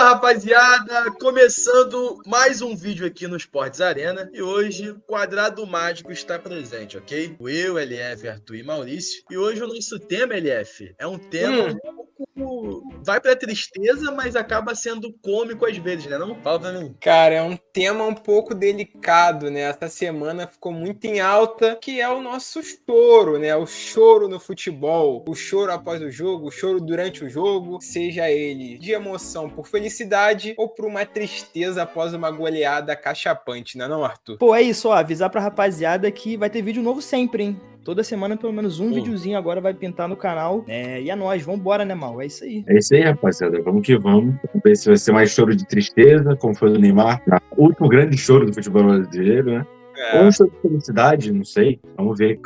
Fala, rapaziada! Começando mais um vídeo aqui no Sports Arena. E hoje o Quadrado Mágico está presente, ok? Eu, LF, Arthur e Maurício. E hoje o nosso tema, LF, é um tema um pouco... vai pra tristeza, mas acaba sendo cômico às vezes, né? Não? Fala pra mim. Cara, é um tema um pouco delicado, né? Essa semana ficou muito em alta, que é o nosso choro, né? O choro no futebol, o choro após o jogo, o choro durante o jogo, seja ele de emoção por felicidade ou por uma tristeza após uma goleada cachapante, não é não, Arthur? Pô, é isso, ó, avisar pra rapaziada que vai ter vídeo novo sempre, hein? Toda semana pelo menos um videozinho agora vai pintar no canal. E é nóis, vambora, né, Mal? É isso aí. É isso aí, rapaziada. Vamos que vamos. Vamos ver se vai ser mais choro de tristeza, como foi o Neymar. O último grande choro do futebol brasileiro, né? Ou um choro de felicidade, não sei. Vamos ver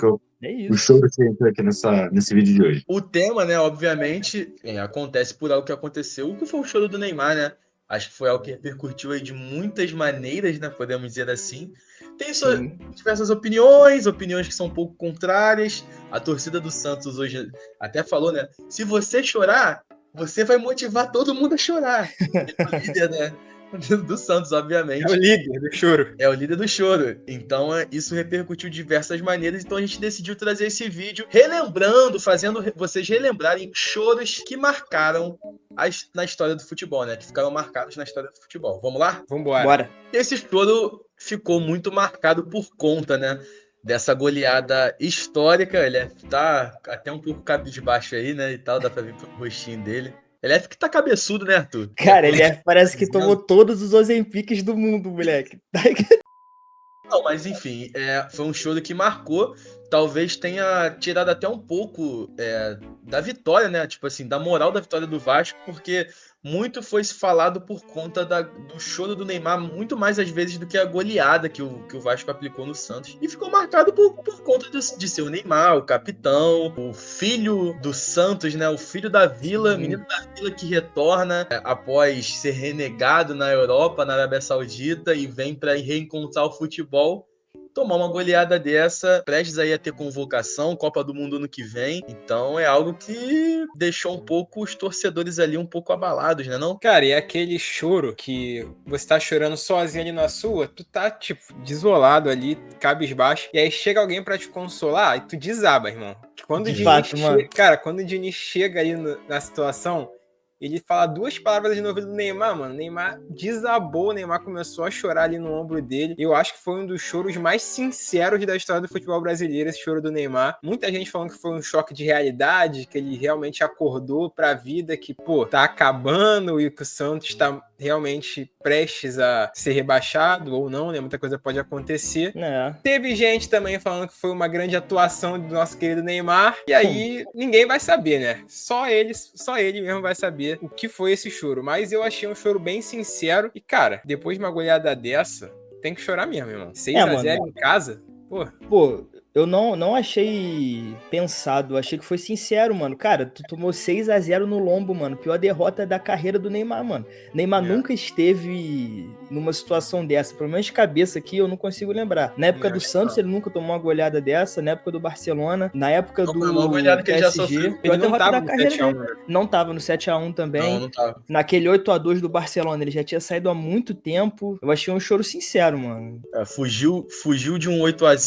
o choro que entra aqui nesse vídeo de hoje. O tema, né, obviamente, acontece por algo que aconteceu. O que foi o choro do Neymar, né? Acho que foi algo que repercutiu aí de muitas maneiras, né? Podemos dizer assim. Tem diversas opiniões que são um pouco contrárias. A torcida do Santos hoje até falou, né? Se você chorar, você vai motivar todo mundo a chorar. É o líder, né? Do Santos, obviamente. É o líder do choro. É o líder do choro. Então, isso repercutiu de diversas maneiras. Então, a gente decidiu trazer esse vídeo relembrando, fazendo vocês relembrarem choros que marcaram na história do futebol, né? Que ficaram marcados na história do futebol. Vamos lá? Vambora. Bora. Esse choro ficou muito marcado por conta, né? Dessa goleada histórica. Ele tá até um pouco cabisbaixo aí, né? E tal, dá pra ver pelo rostinho dele. Ele que tá cabeçudo, né, Arthur? Cara, ele parece que tomou todos os Ozempics do mundo, moleque. Não, mas enfim, foi um choro que marcou. Talvez tenha tirado até um pouco da vitória, né? Tipo assim, da moral da vitória do Vasco, porque muito foi se falado por conta do choro do Neymar, muito mais às vezes do que a goleada que o Vasco aplicou no Santos. E ficou marcado por conta de ser o Neymar, o capitão, o filho do Santos, né? O filho da Vila, menino da Vila que retorna após ser renegado na Europa, na Arábia Saudita, e vem para reencontrar o futebol. Tomar uma goleada dessa, prestes aí a ter convocação, Copa do Mundo ano que vem. Então é algo que deixou um pouco os torcedores ali um pouco abalados, né não? Cara, e é aquele choro que você tá chorando sozinho ali na sua, tu tá, tipo, desolado ali, cabisbaixo, e aí chega alguém pra te consolar e tu desaba, irmão. Quando o Diniz chega ali na situação, ele fala duas palavras no ouvido do Neymar, mano. O Neymar desabou, o Neymar começou a chorar ali no ombro dele. Eu acho que foi um dos choros mais sinceros da história do futebol brasileiro, esse choro do Neymar. Muita gente falando que foi um choque de realidade, que ele realmente acordou pra vida, que, pô, tá acabando e que o Santos tá realmente prestes a ser rebaixado ou não, né? Muita coisa pode acontecer. Teve gente também falando que foi uma grande atuação do nosso querido Neymar. E aí, ninguém vai saber, né? Só ele mesmo vai saber o que foi esse choro. Mas eu achei um choro bem sincero. E, cara, depois de uma goleada dessa, tem que chorar mesmo, irmão. 6-0 em casa? Pô, eu não achei pensado, achei que foi sincero, mano. Cara, tu tomou 6-0 no lombo, mano. Pior derrota da carreira do Neymar, mano. Neymar nunca esteve numa situação dessa. Pelo menos de cabeça aqui, eu não consigo lembrar. Na época do Santos, ele nunca tomou uma goleada dessa. Na época do Barcelona, na época do goleada que PSG. Ele já pior não derrota tava da no carreira 7-1, dele. Não tava no 7-1 também. Não tava. Naquele 8-2 do Barcelona, ele já tinha saído há muito tempo. Eu achei um choro sincero, mano. Fugiu de um 8-0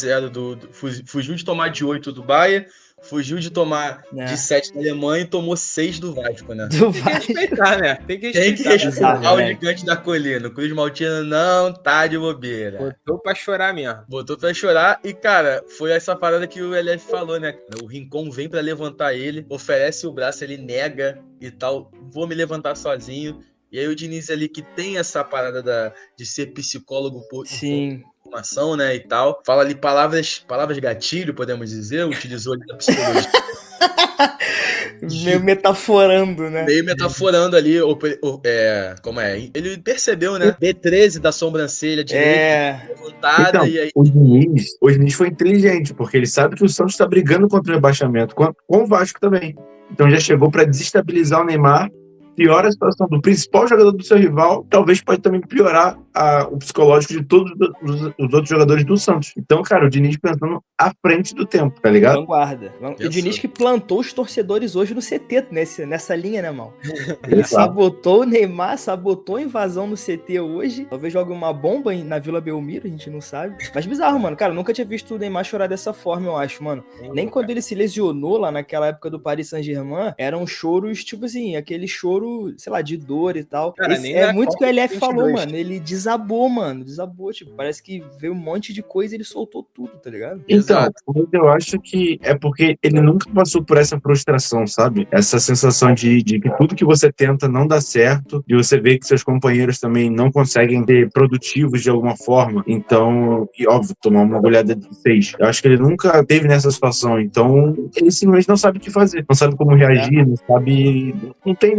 fugiu de tomar de 8 do Bayern, fugiu de tomar de 7 da Alemanha e tomou 6 do Vasco, né? Tem que respeitar, né? Tem que respeitar o gigante da colina. O Cruz Maltina não tá de bobeira. Botou pra chorar mesmo. Botou pra chorar e, cara, foi essa parada que o LF falou, né? O Rincon vem pra levantar ele, oferece o braço, ele nega e tal. Vou me levantar sozinho. E aí o Diniz ali, que tem essa parada de ser psicólogo por informação, né, e tal. Fala ali palavras gatilho, podemos dizer, utilizou ali a psicologia. Meio metaforando, né? Meio metaforando ali, como é? Ele percebeu, né? B13 da sobrancelha direita levantada então, e aí... O Diniz foi inteligente, porque ele sabe que o Santos está brigando contra o rebaixamento, com o Vasco também. Então já chegou para desestabilizar o Neymar piora a situação do principal jogador do seu rival, talvez pode também piorar o psicológico de todos os outros jogadores do Santos. Então, cara, o Diniz pensando à frente do tempo, tá ligado? Vanguarda. E o Diniz que plantou os torcedores hoje no CT, nessa linha, né, mal? Ele sabotou o Neymar, sabotou a invasão no CT hoje. Talvez jogue uma bomba na Vila Belmiro, a gente não sabe. Mas bizarro, mano. Cara, eu nunca tinha visto o Neymar chorar dessa forma, eu acho, mano. Nem quando ele se lesionou lá naquela época do Paris Saint-Germain, eram choros, tipo assim, aquele choro, sei lá, de dor e tal. Cara, é muito o que o LF falou, mano. Ele desabou, mano. Desabou, tipo, parece que veio um monte de coisa e ele soltou tudo, tá ligado? Então, eu acho que é porque ele nunca passou por essa frustração, sabe? Essa sensação de que tudo que você tenta não dá certo, de você ver que seus companheiros também não conseguem ser produtivos de alguma forma. Então, e óbvio, tomar uma goleada de 6. Eu acho que ele nunca teve nessa situação. Então, ele simplesmente não sabe o que fazer. Não sabe como reagir, não sabe... Não tem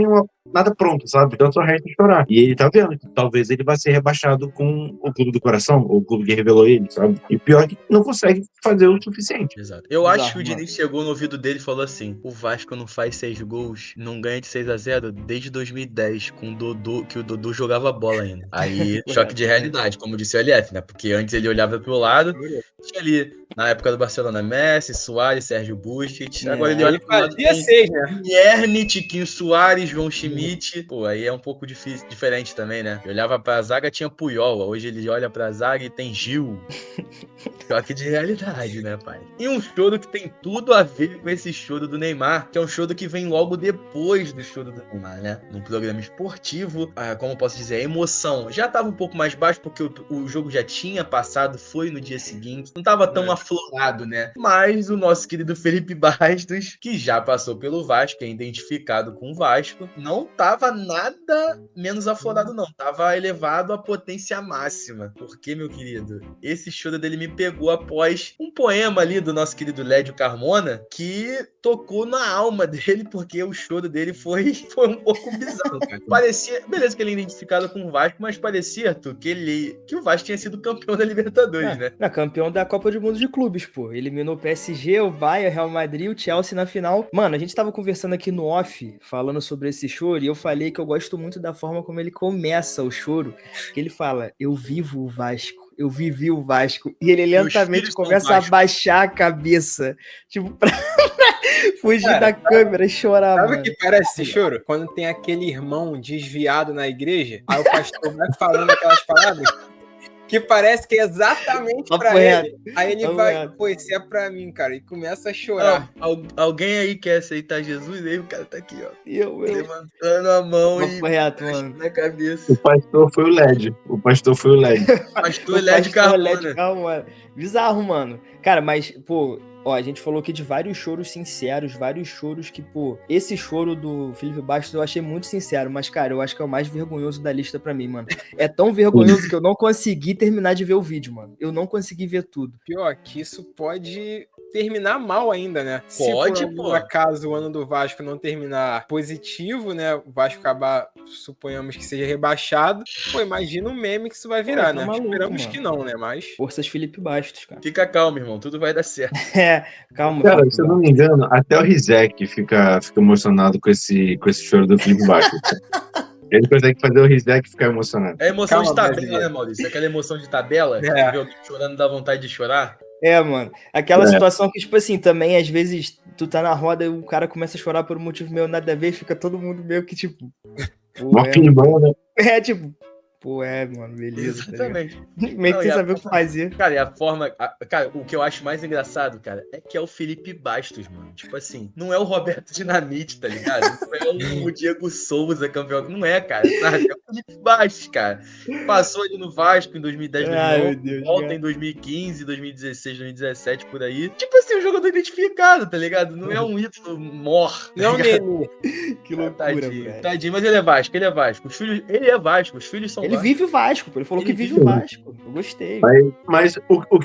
nada pronto, sabe? Então só resta chorar. E ele tá vendo que talvez ele vai ser rebaixado com o clube do coração, ou o clube que revelou ele, sabe? E pior é que não consegue fazer o suficiente. Exato. Eu acho que o Diniz chegou no ouvido dele e falou assim: o Vasco não faz 6 gols, não ganha de 6-0 desde 2010, com o Dodô, que o Dodô jogava bola ainda. Aí, choque de realidade, como disse o LF, né? Porque antes ele olhava pro lado, tinha ali, na época do Barcelona, Messi, Soares, Sérgio Busquets. Agora ele olha pro lado, tem 6, né? Guilherme, Tiquinho Soares, João Schmidt. Pô, aí é um pouco diferente também, né? Ele olhava pra zaga, tinha Puyol. Hoje ele olha pra zaga e tem Gil. Choque de realidade, né, pai? E um choro que tem tudo a ver com esse choro do Neymar, que é um choro que vem logo depois do choro do Neymar, né? Num programa esportivo, como eu posso dizer, a emoção já tava um pouco mais baixa, porque o jogo já tinha passado, foi no dia seguinte, não tava tão aflorado, né? Mas o nosso querido Felipe Bastos, que já passou pelo Vasco, é identificado com o Vasco, não tava nada menos aflorado, não. Tava elevado à potência máxima. Porque, meu querido, esse choro dele me pegou após um poema ali do nosso querido Lédio Carmona, que tocou na alma dele, porque o choro dele foi um pouco bizarro, cara. Parecia, beleza que ele é identificado com o Vasco, mas parecia, Arthur, que o Vasco tinha sido campeão da Libertadores, né? Campeão da Copa do Mundo de Clubes, pô. Eliminou o PSG, o Bayern, o Real Madrid, o Chelsea na final. Mano, a gente tava conversando aqui no off, falando sobre esse choro, e eu falei que eu gosto muito da forma como ele começa o choro, que ele fala, eu vivo o Vasco. Eu vivi o Vasco. E ele lentamente começa a baixar a cabeça. Tipo, pra fugir da câmera e chorar, sabe mano. Sabe o que parece esse choro? Quando tem aquele irmão desviado na igreja, aí o pastor vai falando aquelas palavras que parece que é exatamente pra ele. Aí ele vai, pô, isso é pra mim, cara. E começa a chorar. Alguém aí quer aceitar Jesus? Aí o cara tá aqui, ó. Eu. Levantando a mão mano. na cabeça. O pastor foi o LED. Pastor LED Carmona. Bizarro, mano. Cara, mas, pô... Ó, a gente falou aqui de vários choros sinceros, vários choros que, pô... Esse choro do Felipe Bastos eu achei muito sincero, mas, cara, eu acho que é o mais vergonhoso da lista pra mim, mano. É tão vergonhoso que eu não consegui terminar de ver o vídeo, mano. Eu não consegui ver tudo. Pior que isso pode terminar mal ainda, né? Pode, se por acaso o ano do Vasco não terminar positivo, né? O Vasco acabar, suponhamos que seja rebaixado. Pô, imagina o meme que isso vai virar, né? Maluco, esperamos mano. Que não, né? Mas... Forças Felipe Bastos, cara. Fica calmo, irmão. Tudo vai dar certo. Calma. Cara, se eu não me engano, até o Rizek fica emocionado com esse choro do Felipe Bastos. Ele consegue fazer o Rizek ficar emocionado. É emoção de tabela, né, Maurício? Aquela emoção de tabela, que você vê alguém chorando dá vontade de chorar. Mano. Aquela situação que, tipo assim, também, às vezes, tu tá na roda e o cara começa a chorar por um motivo meio nada a ver e fica todo mundo meio que, tipo... Mó né? Tipo... Pô, mano, beleza. Exatamente. Tá meio que sem saber o que fazer. Cara, e a forma... Cara, o que eu acho mais engraçado, cara, é que é o Felipe Bastos, mano. Tipo assim, não é o Roberto Dinamite, tá ligado? Não é o Diego Souza, campeão. Não é, cara, sabe? É o Felipe Bastos, cara. Passou ali no Vasco em 2010, 2011, volta em 2015, 2016, 2017, por aí. Tipo assim, um jogador identificado, tá ligado? Não é um ídolo mor. Não, Nenê. Que loucura, velho. Tadinho, mas ele é Vasco. Ele é Vasco. Ele é Vasco. Os filhos são Ele vive o Vasco, pô. Ele falou que vive o Vasco. Eu gostei. Mas o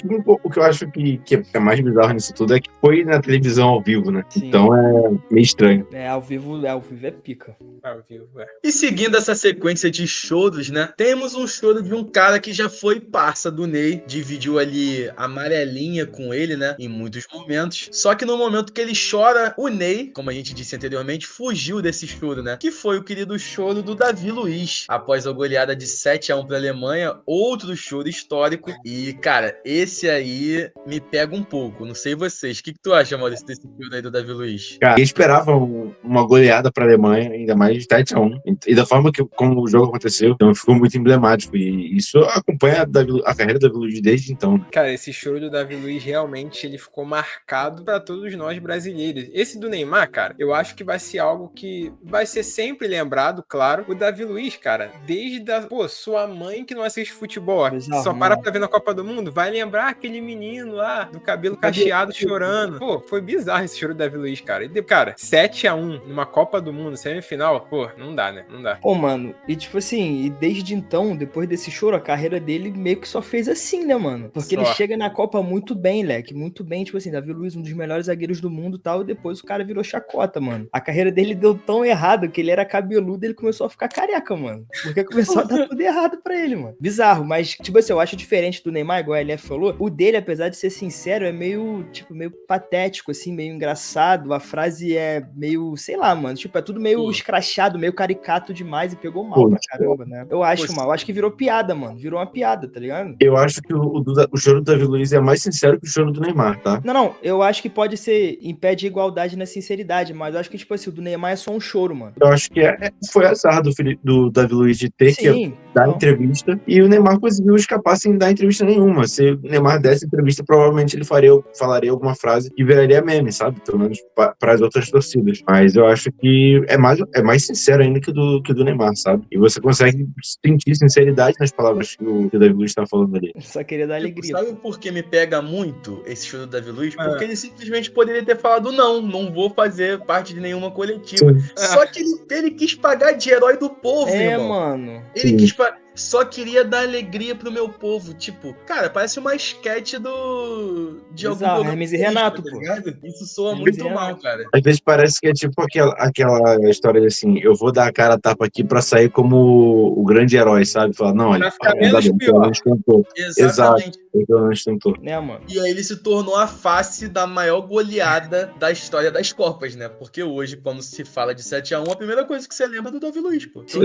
que eu acho que é mais bizarro nisso tudo é que foi na televisão ao vivo, né? Sim. Então é meio estranho. Ao vivo é pica. Ao vivo, é. E seguindo essa sequência de choros, né? Temos um choro de um cara que já foi parça do Ney, dividiu ali amarelinha com ele, né? Em muitos momentos. Só que no momento que ele chora, o Ney, como a gente disse anteriormente, fugiu desse choro, né? Que foi o querido choro do Davi Luiz, após a goleada de 7-1 pra Alemanha, outro choro histórico. E, cara, esse aí me pega um pouco. Não sei vocês. O que tu acha, Maurício, desse choro aí do Davi Luiz? Cara, eu esperava uma goleada pra Alemanha, ainda mais de 7-1. E da forma como o jogo aconteceu, então ficou muito emblemático. E isso acompanha a carreira do Davi Luiz desde então. Cara, esse choro do Davi Luiz realmente ele ficou marcado pra todos nós brasileiros. Esse do Neymar, cara, eu acho que vai ser algo que vai ser sempre lembrado, claro. O Davi Luiz, cara, desde sua mãe que não assiste futebol, só para pra ver na Copa do Mundo, vai lembrar aquele menino lá, do cabelo cacheado, chorando. Pô, foi bizarro esse choro do Davi Luiz, cara. E, cara, 7-1 numa Copa do Mundo, semifinal, pô, não dá, né? Não dá. Pô, mano, e tipo assim, e desde então, depois desse choro, a carreira dele meio que só fez assim, né, mano? Porque ele chega na Copa muito bem, leque, muito bem, tipo assim, Davi Luiz, um dos melhores zagueiros do mundo e tal, e depois o cara virou chacota, mano. A carreira dele deu tão errado que ele era cabeludo e ele começou a ficar careca, mano. Porque começou a dar tudo errado pra ele, mano. Bizarro, mas, tipo assim, eu acho diferente do Neymar, igual a LF falou, o dele, apesar de ser sincero, é meio, tipo, meio patético, assim, meio engraçado, a frase é meio, sei lá, mano, tipo, é tudo meio escrachado, meio caricato demais e pegou mal pra caramba, né? Eu acho mal, eu acho que virou piada, mano, virou uma piada, tá ligado? Eu acho que o choro do Davi Luiz é mais sincero que o choro do Neymar, tá? Não, eu acho que pode ser, impede igualdade na sinceridade, mas eu acho que, tipo assim, o do Neymar é só um choro, mano. Eu acho que foi azar do Davi Luiz de ter que dar entrevista, e o Neymar conseguiu escapar sem dar entrevista nenhuma. Se o Neymar desse entrevista, provavelmente ele falaria alguma frase que viraria meme, sabe? Pelo menos para as outras torcidas. Mas eu acho que é mais sincero ainda que o do Neymar, sabe? E você consegue sentir sinceridade nas palavras que o Davi Luiz tá falando ali. Só queria dar alegria. Sabe por que me pega muito esse choro do Davi Luiz? Porque ele simplesmente poderia ter falado não vou fazer parte de nenhuma coletiva. Só que ele quis pagar de herói do povo, irmão. Mano. Ele só queria dar alegria pro meu povo. Tipo, cara, parece uma sketch de algum programa. Hermes e Renato, pô. Isso soa muito mal, cara. Às vezes parece que é tipo aquela história de assim, eu vou dar a cara a tapa aqui pra sair como o grande herói, sabe? Falar, não, ele tentou. Exatamente. Tentou. Né, mano? E aí ele se tornou a face da maior goleada da história das Copas, né? Porque hoje, quando se fala de 7-1, a primeira coisa que você lembra é do Davi Luiz, pô. Sim,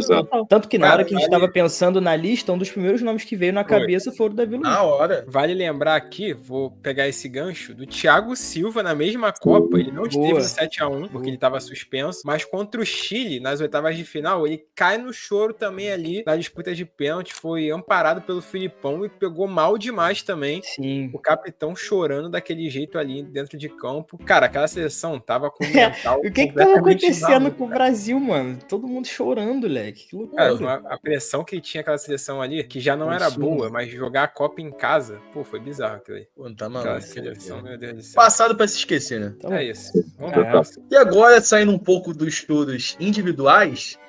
tanto que na hora que a gente tava pensando na lista, um dos primeiros nomes que veio na cabeça foi o Davi Luiz. Na hora. Vale lembrar aqui, vou pegar esse gancho, do Thiago Silva na mesma Copa. Ele não esteve no 7-1, porque ele tava suspenso, mas contra o Chile, nas oitavas de final, ele cai no choro também ali, na disputa de pênalti, foi amparado pelo Filipão e pegou mal demais também. Sim. O capitão chorando daquele jeito ali dentro de campo. Cara, aquela seleção tava com o mental o que tava acontecendo com o Brasil, mano? Todo mundo chorando, leque. Que loucura. Cara, a pressão que tinha aquela seleção ali, que já não era boa, mas jogar a Copa em casa, pô, foi bizarro aquilo aí. Pô, tá maluco. Seleção, meu Deus do céu. Passado pra se esquecer, né? É isso. Vamos pra próxima. E agora, saindo um pouco dos choros individuais,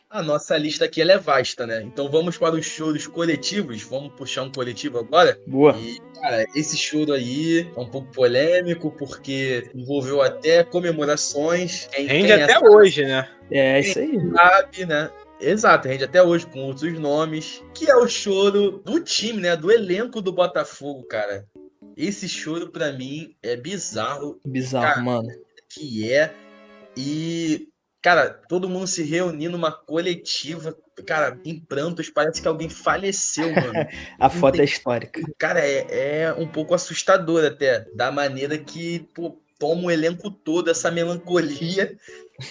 a nossa lista aqui ela é vasta, né? Então vamos para os choros coletivos. Vamos puxar um coletivo agora. Boa. E, cara, esse choro aí é um pouco polêmico, porque envolveu até comemorações. Rende até hoje, né? É isso aí. Sabe, né? Exato, rende até hoje com outros nomes. Que é o choro do time, né? Do elenco do Botafogo, cara. Esse choro, pra mim, é bizarro. Bizarro, cara, mano. Que é. E, cara, todo mundo se reunindo numa coletiva, cara, em prantos, parece que alguém faleceu, mano. A foto é histórica. Cara, é um pouco assustador até, da maneira que, pô, toma o elenco todo, essa melancolia,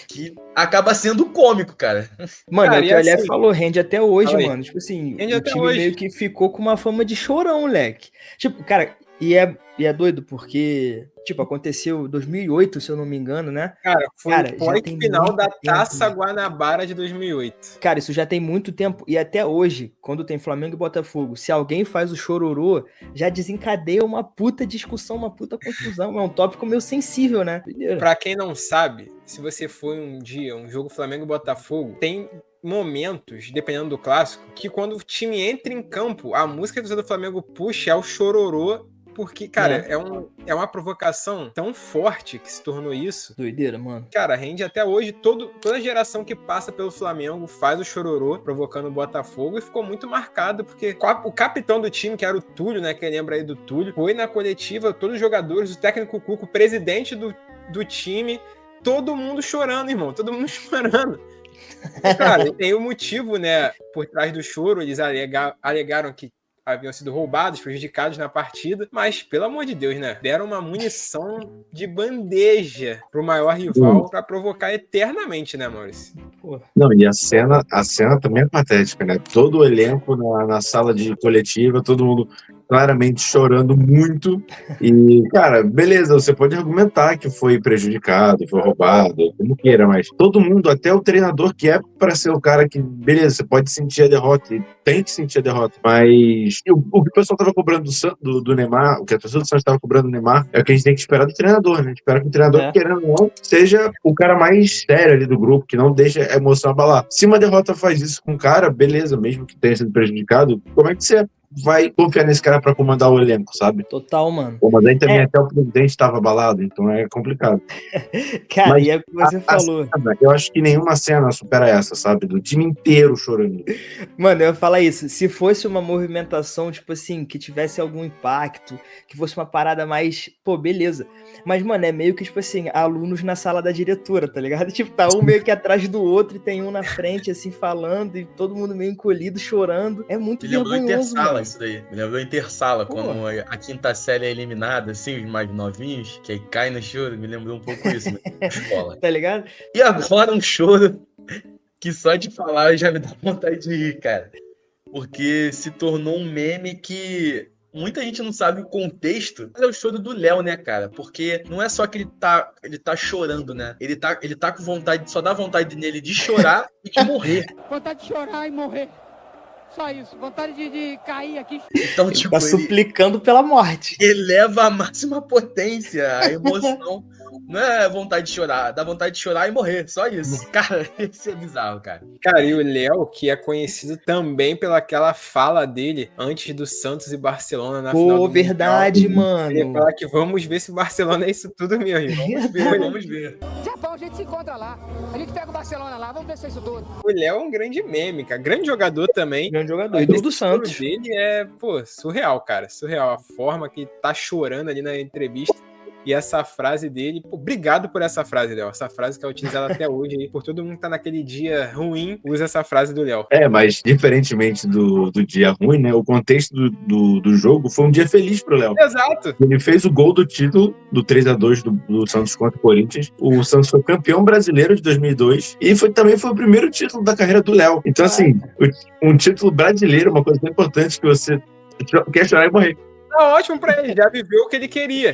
que acaba sendo cômico, cara. Mano, cara, o que o Alef falou, rende até hoje, mano. Tipo assim, rende o time meio que ficou com uma fama de chorão, moleque. Tipo, cara, e é doido, porque, tipo, aconteceu em 2008, se eu não me engano, né? Cara, foi o pós-final da Taça Guanabara de 2008. Cara, isso já tem muito tempo. E até hoje, quando tem Flamengo e Botafogo, se alguém faz o chororô, já desencadeia uma puta discussão, uma puta confusão. É um tópico meio sensível, né? Pra quem não sabe, se você for um dia um jogo Flamengo e Botafogo, tem momentos, dependendo do clássico, que quando o time entra em campo, a música do Flamengo puxa é o chororô, porque, cara, é uma provocação tão forte que se tornou isso. Doideira, mano. Cara, rende até hoje. Toda geração que passa pelo Flamengo faz o chororô, provocando o Botafogo, e ficou muito marcado, porque o capitão do time, que era o Túlio, né, quem lembra aí do Túlio, foi na coletiva, todos os jogadores, o técnico Cuco, o presidente do time, todo mundo chorando, irmão, todo mundo chorando. Cara, tem um motivo, né, por trás do choro, eles alegaram que haviam sido roubados, prejudicados na partida, mas, pelo amor de Deus, né, deram uma munição de bandeja pro maior rival pra provocar eternamente, né, Maurício? Não, e a cena também é patética, né? Todo o elenco na sala de coletiva, todo mundo claramente chorando muito. E, cara, beleza, você pode argumentar que foi prejudicado, foi roubado, como queira, mas todo mundo, até o treinador, que é para ser o cara que, beleza, você pode sentir a derrota, e tem que sentir a derrota, mas o que o pessoal estava cobrando do Neymar, o que a torcida do Santos estava cobrando do Neymar, é o que a gente tem que esperar do treinador, né? Espera que o treinador, querendo ou não, seja o cara mais sério ali do grupo, que não deixa a emoção abalar. Se uma derrota faz isso com o cara, beleza, mesmo que tenha sido prejudicado, como é que você vai confiar nesse cara pra comandar o elenco, sabe? Total, mano. Mas aí também até o presidente estava abalado, então é complicado. Cara, mas e é o que você falou. Cena, eu acho que nenhuma cena supera essa, sabe? Do time inteiro chorando. Mano, eu ia falar isso. Se fosse uma movimentação, tipo assim, que tivesse algum impacto, que fosse uma parada mais, pô, beleza. Mas, mano, é meio que, tipo assim, alunos na sala da diretora, tá ligado? Tipo, tá um meio que atrás do outro e tem um na frente, assim, falando, e todo mundo meio encolhido, chorando. É muito vergonhoso, mano. Isso daí. Me lembrou Intersala, quando a quinta série é eliminada, assim, os mais novinhos, que aí cai no choro, me lembrou um pouco isso, na escola. Tá ligado? E agora um choro que só de falar já me dá vontade de rir, cara. Porque se tornou um meme que muita gente não sabe o contexto. Mas é o choro do Léo, né, cara? Porque não é só que ele tá chorando, né? Ele tá com vontade, só dá vontade nele de chorar e de morrer. Vontade de chorar e morrer. Só isso, vontade de cair aqui. Então, tipo, tá suplicando pela morte. Ele leva a máxima potência, a emoção. Não é vontade de chorar, dá vontade de chorar e morrer, só isso. Cara, isso é bizarro, cara. Cara, e o Léo, que é conhecido também pelaquela fala dele antes do Santos e Barcelona na final do verdade, Mundial. mano. Ele fala que vamos ver se o Barcelona é isso tudo mesmo. Vamos ver. Japão, a gente se encontra lá. A gente pega o Barcelona lá, vamos ver se é isso tudo. O Léo é um grande meme, cara. Grande jogador também. Grande jogador. E do Santos. O dele é, pô, surreal, cara. Surreal. A forma que tá chorando ali na entrevista. E essa frase dele, pô, obrigado por essa frase, Léo. Essa frase que é utilizada até hoje aí, por todo mundo que tá naquele dia ruim, usa essa frase do Léo. Mas diferentemente do dia ruim, né? O contexto do jogo foi um dia feliz pro Léo. Exato. Ele fez o gol do título, do 3-2 do Santos contra o Corinthians. O Santos foi campeão brasileiro de 2002 e também foi o primeiro título da carreira do Léo. Então, assim, um título brasileiro, uma coisa bem importante que você quer chorar e morrer. Tá ótimo pra ele, já viveu o que ele queria.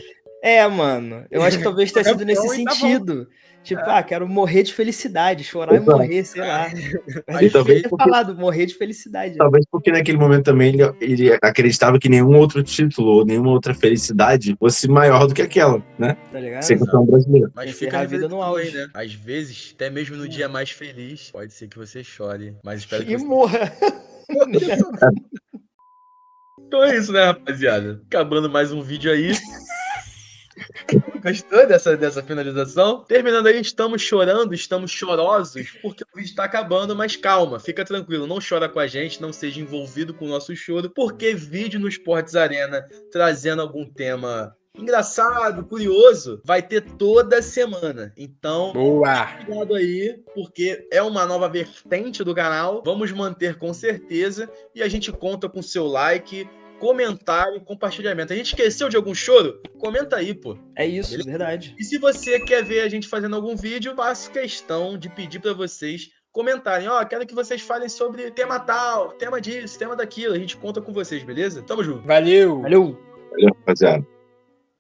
Mano, eu acho que talvez tenha sido nesse sentido. Tipo, quero morrer de felicidade, chorar e morrer, sei lá. Mas ele talvez ter falado, morrer de felicidade. Talvez porque naquele momento também ele acreditava que nenhum outro título ou nenhuma outra felicidade fosse maior do que aquela, né? Tá ligado? Ser campeão brasileiro. Mas fica a vida no auge, né? Às vezes, até mesmo no dia mais feliz, pode ser que você chore, mas espero que você morra. Então é isso, né, rapaziada? Acabando mais um vídeo aí. Gostou dessa finalização? Terminando aí, estamos chorando, estamos chorosos, porque o vídeo está acabando, mas calma, fica tranquilo, não chora com a gente, não seja envolvido com o nosso choro, porque vídeo no Esportes Arena trazendo algum tema engraçado, curioso, vai ter toda semana. Então, cuidado aí, porque é uma nova vertente do canal, vamos manter com certeza, e a gente conta com seu like, comentário, compartilhamento. A gente esqueceu de algum choro? Comenta aí, pô. É isso, beleza? Verdade. E se você quer ver a gente fazendo algum vídeo, faço questão de pedir pra vocês comentarem. Quero que vocês falem sobre tema tal, tema disso, tema daquilo. A gente conta com vocês, beleza? Tamo junto. Valeu! Valeu, rapaziada.